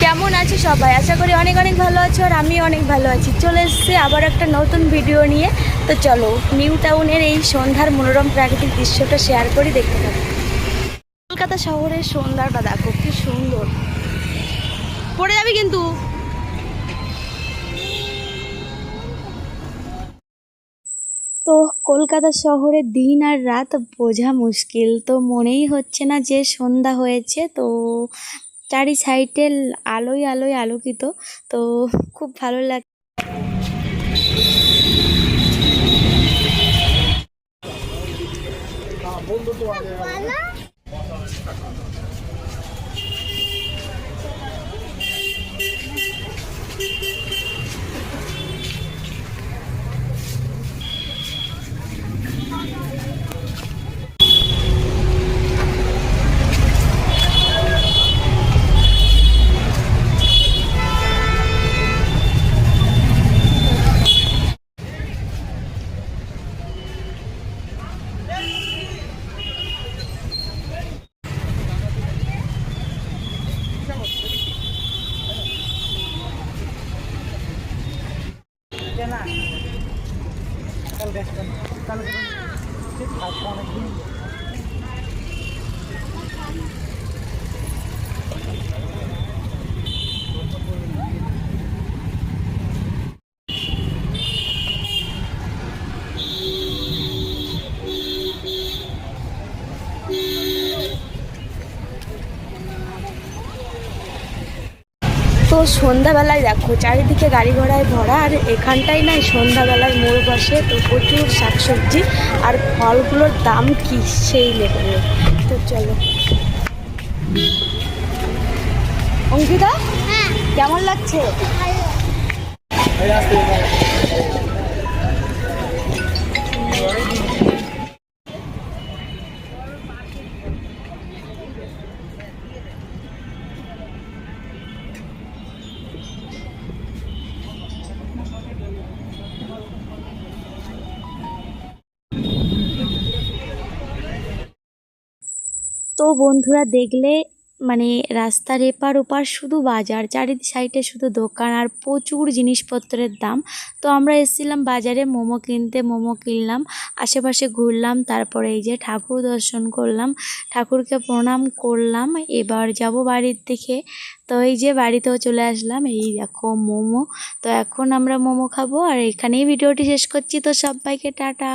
কেমন আছো সবাই? আশা করি অনেক অনেক ভালো আছো আর আমি অনেক ভালো আছি। চলে এসেছি আবার একটা নতুন ভিডিও নিয়ে। তো চলো নিউ টাউনের এই সন্ধ্যার মনোরম প্রাকৃতিক দৃশ্যটা শেয়ার করি, দেখতে থাকো। কলকাতা শহরের সন্ধ্যাটা দেখো কি সুন্দর, পড়ে যাবি কিন্তু। তো কলকাতা শহরে দিন আর রাত বোঝা মুশকিল, তো মনেই হচ্ছে না যে সন্ধ্যা হয়েছে। তো চারি সাইডে আলোয় আলোয় আলোকিত, তো খুব ভালো লাগে। তো সন্ধ্যাবেলায় দেখো চারিদিকে গাড়ি ঘোড়ায় ভরা, আর এখানটাই না সন্ধ্যাবেলায় মোড় বসে। তো প্রচুর শাকসবজি আর ফলগুলোর দাম কি সেই লেভেলের। তো চলো অঙ্কিতা, কেমন লাগছে? তো বন্ধুরা দেখলে মানে রাস্তার এপার ওপার শুধু বাজার, চারি সাইডে শুধু দোকান আর প্রচুর জিনিসপত্রের দাম। তো আমরা এসেছিলাম বাজারে মোমো কিনতে, মোমো কিনলাম, আশেপাশে ঘুরলাম, তারপরে এই যে ঠাকুর দর্শন করলাম, ঠাকুরকে প্রণাম করলাম। এবার যাব বাড়ির দিকে। তো এই যে বাড়িতেও চলে আসলাম, এই দেখো মোমো। তো এখন আমরা মোমো খাবো আর এখানেই ভিডিওটি শেষ করছি। তো সবাইকে টাটা।